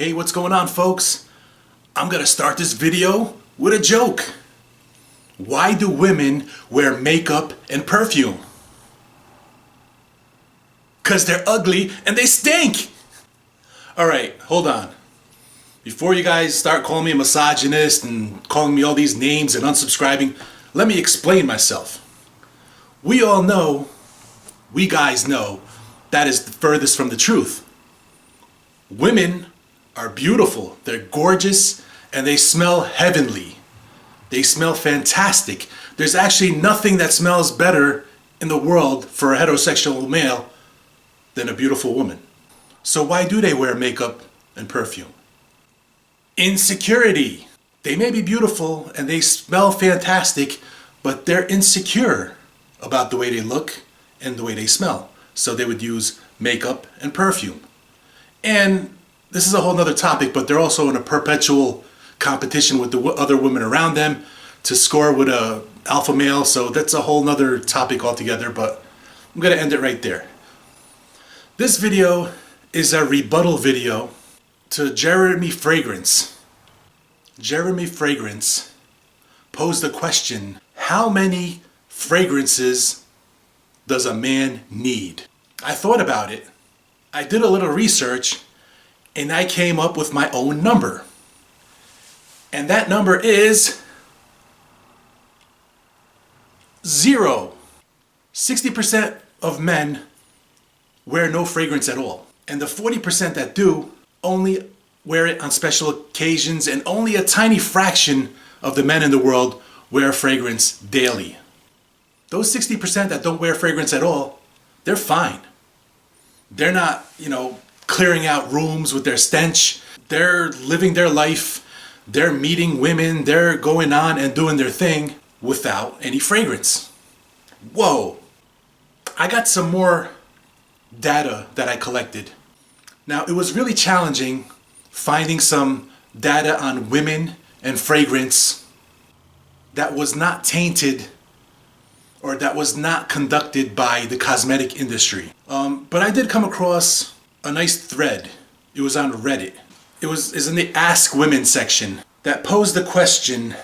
Hey, what's going on, folks? I'm gonna start this video with a joke. Why do women wear makeup and perfume? 'Cause they're ugly and they stink! Alright, hold on. Before you guys start calling me a misogynist and calling me all these names and unsubscribing, let me explain myself. We guys know, that is the furthest from the truth. Women are beautiful, they're gorgeous, and they smell heavenly. They smell fantastic. There's actually nothing that smells better in the world for a heterosexual male than a beautiful woman. So why do they wear makeup and perfume? Insecurity. They may be beautiful and they smell fantastic, but they're insecure about the way they look and the way they smell. So they would use makeup and perfume. And this is a whole nother topic, but they're also in a perpetual competition with the other women around them to score with a alpha male. So that's a whole nother topic altogether, but I'm gonna end it right there. This video is a rebuttal video to Jeremey Fragrance. Jeremey Fragrance posed the question, how many fragrances does a man need? I thought about it. I did a little research and I came up with my own number. And that number is 0. 60% of men wear no fragrance at all. And the 40% that do only wear it on special occasions, and only a tiny fraction of the men in the world wear fragrance daily. Those 60% that don't wear fragrance at all, they're fine. They're not, clearing out rooms with their stench. They're living their life. They're meeting women. They're going on and doing their thing without any fragrance. Whoa. I got some more data that I collected. Now, it was really challenging finding some data on women and fragrance that was not tainted or that was not conducted by the cosmetic industry. But I did come across a nice thread. It was on Reddit. It was in the Ask Women section that posed the question,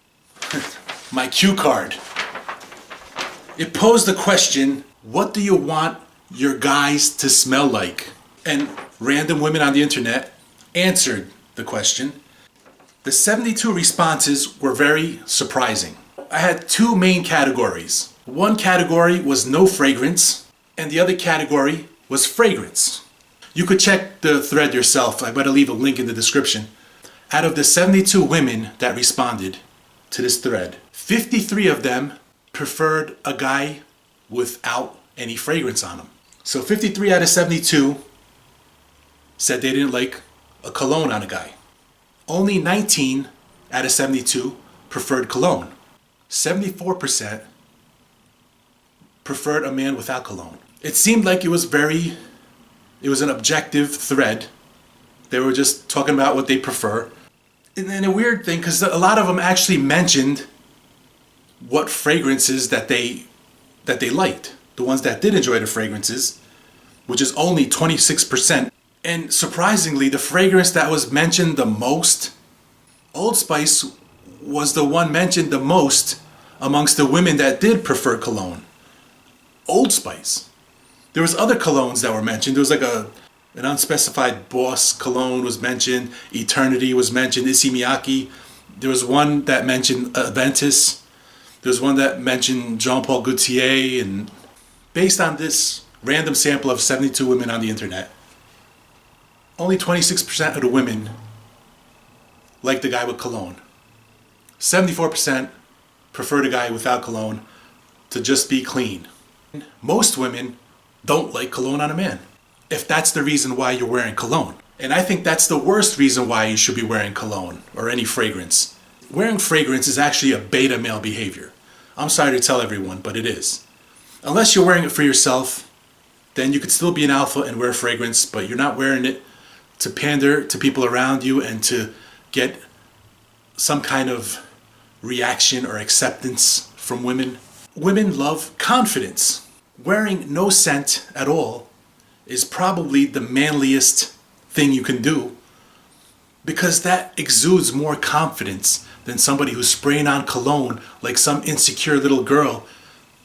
my cue card. It posed the question, what do you want your guys to smell like? And random women on the internet answered the question. The 72 responses were very surprising. I had two main categories. One category was no fragrance, and the other category was fragrance. You could check the thread yourself. I'm going to leave a link in the description. Out of the 72 women that responded to this thread, 53 of them preferred a guy without any fragrance on him. So 53 out of 72 said they didn't like a cologne on a guy. Only 19 out of 72 preferred cologne. 74% preferred a man without cologne. It seemed like it was an objective thread. They were just talking about what they prefer. And then a weird thing, because a lot of them actually mentioned what fragrances that they liked. The ones that did enjoy the fragrances, which is only 26%. And surprisingly, the fragrance that was mentioned the most, Old Spice was the one mentioned the most amongst the women that did prefer cologne. Old Spice. There was other colognes that were mentioned. There was like an unspecified Boss cologne was mentioned. Eternity was mentioned. Issey Miyake. There was one that mentioned Aventus. There was one that mentioned Jean-Paul Gaultier. And based on this random sample of 72 women on the internet, only 26% of the women like the guy with cologne. 74% prefer the guy without cologne to just be clean. Most women don't like cologne on a man, if that's the reason why you're wearing cologne. And I think that's the worst reason why you should be wearing cologne or any fragrance. Wearing fragrance is actually a beta male behavior. I'm sorry to tell everyone, but it is. Unless you're wearing it for yourself, then you could still be an alpha and wear fragrance, but you're not wearing it to pander to people around you and to get some kind of reaction or acceptance from women. Women love confidence. Wearing no scent at all is probably the manliest thing you can do because that exudes more confidence than somebody who's spraying on cologne like some insecure little girl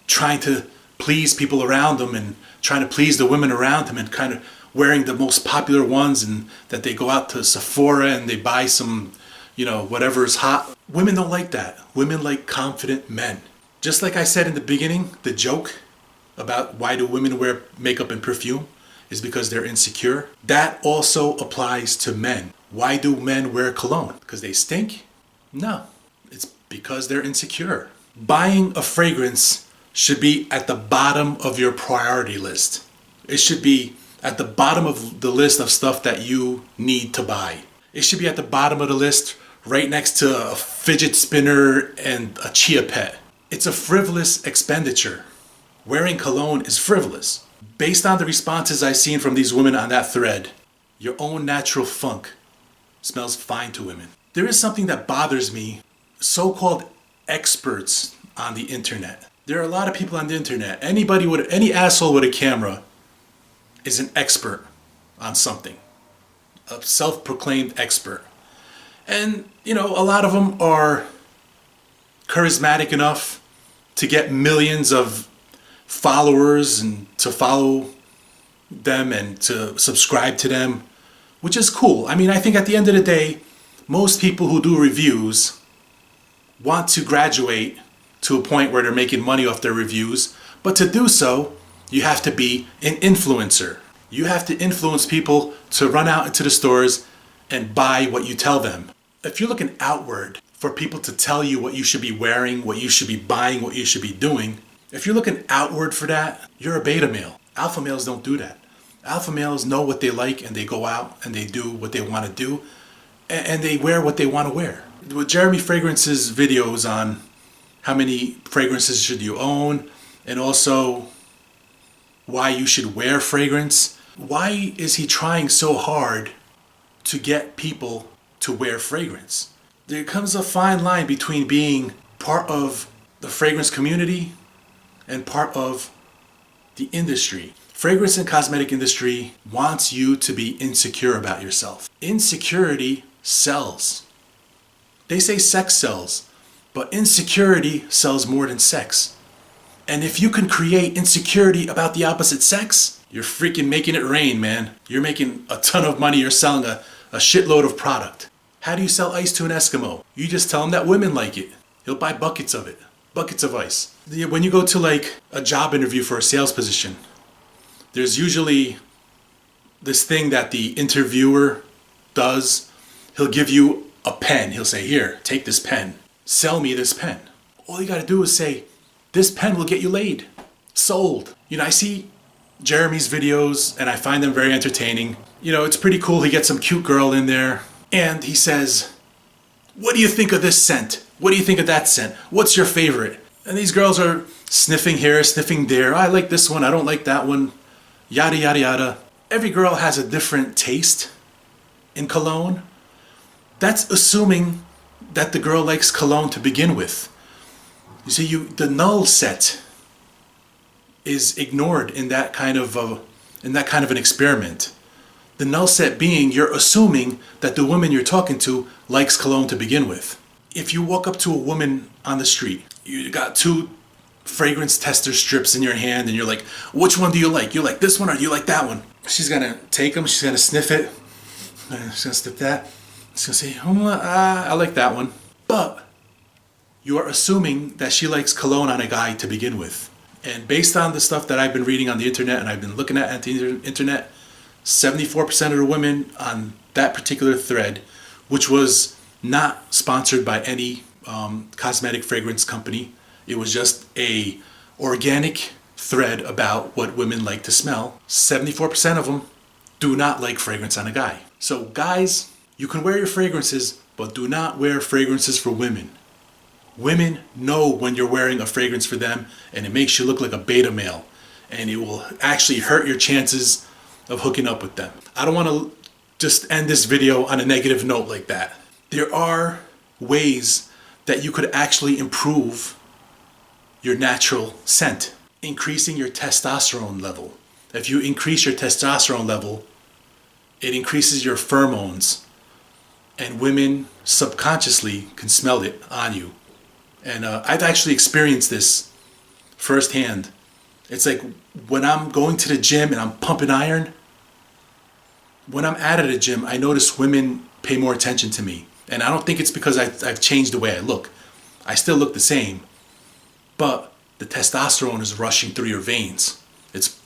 trying to please people around them and trying to please the women around him and kind of wearing the most popular ones, and that they go out to Sephora and they buy some, whatever is hot. Women don't like that. Women like confident men. Just like I said in the beginning, the joke about why do women wear makeup and perfume is because they're insecure. That also applies to men. Why do men wear cologne? Because they stink? No, it's because they're insecure. Buying a fragrance should be at the bottom of your priority list. It should be at the bottom of the list of stuff that you need to buy. It should be at the bottom of the list, right next to a fidget spinner and a chia pet. It's a frivolous expenditure. Wearing cologne is frivolous. Based on the responses I've seen from these women on that thread, your own natural funk smells fine to women. There is something that bothers me. So-called experts on the internet. There are a lot of people on the internet. Any asshole with a camera is an expert on something. A self-proclaimed expert. And, a lot of them are charismatic enough to get millions of followers and to follow them and to subscribe to them, which is cool. I mean, I think at the end of the day, most people who do reviews want to graduate to a point where they're making money off their reviews, but to do so, you have to be an influencer. You have to influence people to run out into the stores and buy what you tell them. If you're looking outward for people to tell you what you should be wearing, what you should be buying, what you should be doing, if you're looking outward for that, you're a beta male. Alpha males don't do that. Alpha males know what they like and they go out and they do what they want to do and they wear what they want to wear. With Jeremey Fragrance's videos on how many fragrances should you own and also why you should wear fragrance, why is he trying so hard to get people to wear fragrance? There comes a fine line between being part of the fragrance community and part of the industry. Fragrance and cosmetic industry wants you to be insecure about yourself. Insecurity sells. They say sex sells, but insecurity sells more than sex. And if you can create insecurity about the opposite sex, you're freaking making it rain, man. You're making a ton of money. You're selling a shitload of product. How do you sell ice to an Eskimo? You just tell him that women like it. He'll buy buckets of it. Buckets of ice. When you go to like a job interview for a sales position, there's usually this thing that the interviewer does. He'll give you a pen. He'll say, here, take this pen. Sell me this pen. All you gotta do is say, this pen will get you laid. Sold. I see Jeremy's videos and I find them very entertaining. It's pretty cool. He gets some cute girl in there and he says, what do you think of this scent? What do you think of that scent? What's your favorite? And these girls are sniffing here, sniffing there. I like this one. I don't like that one. Yada, yada, yada. Every girl has a different taste in cologne. That's assuming that the girl likes cologne to begin with. You see, the null set is ignored in that kind of an experiment. The null set being you're assuming that the woman you're talking to likes cologne to begin with. If you walk up to a woman on the street, you got 2 fragrance tester strips in your hand and you're like, which one do you like? You like this one or do you like that one? She's gonna take them, she's gonna sniff it, she's gonna sniff that, she's gonna say, I like that one. But you are assuming that she likes cologne on a guy to begin with. And based on the stuff that I've been reading on the internet and I've been looking at the internet, 74% of the women on that particular thread, which was not sponsored by any cosmetic fragrance company. It was just a organic thread about what women like to smell. 74% of them do not like fragrance on a guy. So guys, you can wear your fragrances, but do not wear fragrances for women. Women know when you're wearing a fragrance for them and it makes you look like a beta male and it will actually hurt your chances of hooking up with them. I don't want to just end this video on a negative note like that. There are ways that you could actually improve your natural scent, increasing your testosterone level. If you increase your testosterone level, it increases your pheromones and women subconsciously can smell it on you. And I've actually experienced this firsthand. It's like when I'm going to the gym and I'm pumping iron, when I'm at a gym, I notice women pay more attention to me. And I don't think it's because I've changed the way I look. I still look the same, but the testosterone is rushing through your veins. It's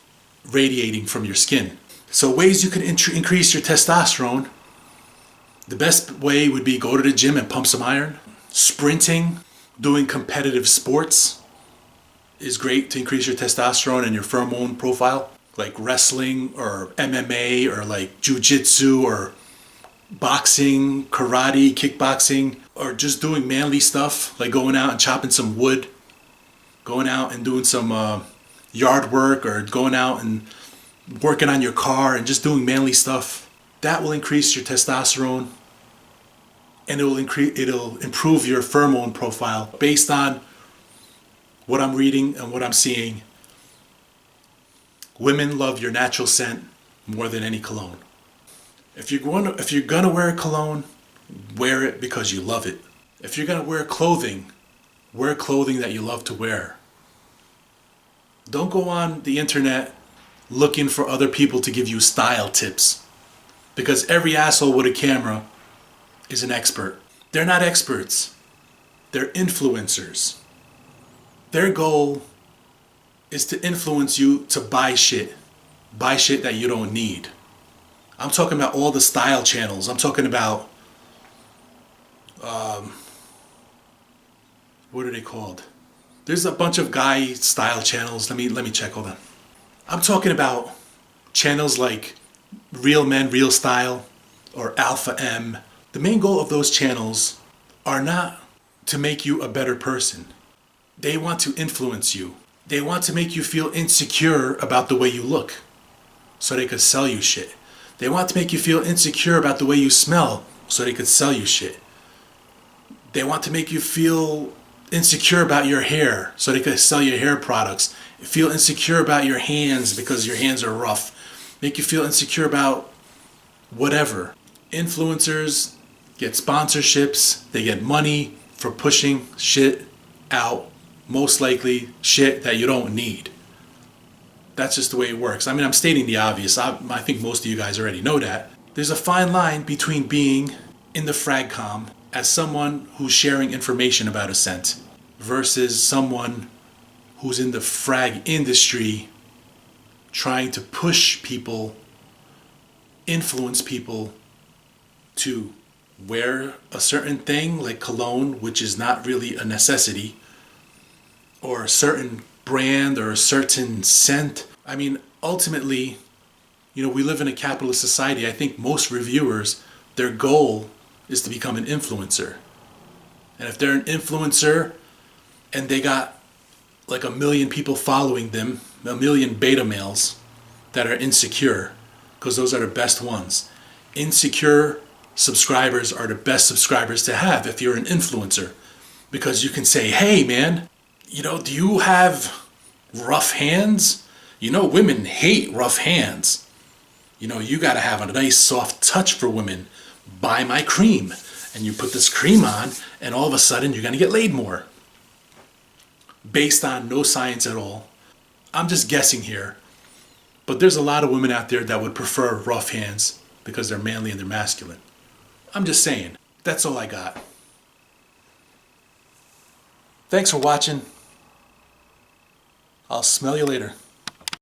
radiating from your skin. So ways you can increase your testosterone, the best way would be go to the gym and pump some iron. Sprinting, doing competitive sports is great to increase your testosterone and your pheromone profile, like wrestling or MMA or like jiu-jitsu or boxing, karate, kickboxing, or just doing manly stuff like going out and chopping some wood, going out and doing some yard work, or going out and working on your car and just doing manly stuff. That will increase your testosterone, and it'll improve your pheromone profile based on what I'm reading and what I'm seeing. Women love your natural scent more than any cologne. If you're gonna wear a cologne, wear it because you love it. If you're gonna wear clothing that you love to wear. Don't go on the internet looking for other people to give you style tips, because every asshole with a camera is an expert. They're not experts. They're influencers. Their goal is to influence you to buy shit that you don't need. I'm talking about all the style channels. I'm talking about, what are they called? There's a bunch of guy style channels. Let me check, hold on. I'm talking about channels like Real Men, Real Style, or Alpha M. The main goal of those channels are not to make you a better person. They want to influence you. They want to make you feel insecure about the way you look, so they could sell you shit. They want to make you feel insecure about the way you smell, so they could sell you shit. They want to make you feel insecure about your hair, so they could sell you hair products. Feel insecure about your hands because your hands are rough. Make you feel insecure about whatever. Influencers get sponsorships, they get money for pushing shit out, most likely shit that you don't need. That's just the way it works. I mean, I'm stating the obvious. I think most of you guys already know that. There's a fine line between being in the fragcom as someone who's sharing information about a scent versus someone who's in the frag industry trying to push people, influence people to wear a certain thing like cologne, which is not really a necessity, or a certain brand or a certain scent. I mean, ultimately, we live in a capitalist society. I think most reviewers, their goal is to become an influencer. And if they're an influencer and they got like 1 million people following them, 1 million beta males that are insecure, because those are the best ones. Insecure subscribers are the best subscribers to have if you're an influencer, because you can say, hey man, do you have rough hands? Women hate rough hands. You gotta have a nice soft touch for women. Buy my cream. And you put this cream on, and all of a sudden you're gonna get laid more. Based on no science at all. I'm just guessing here. But there's a lot of women out there that would prefer rough hands because they're manly and they're masculine. I'm just saying. That's all I got. Thanks for watching. I'll smell you later.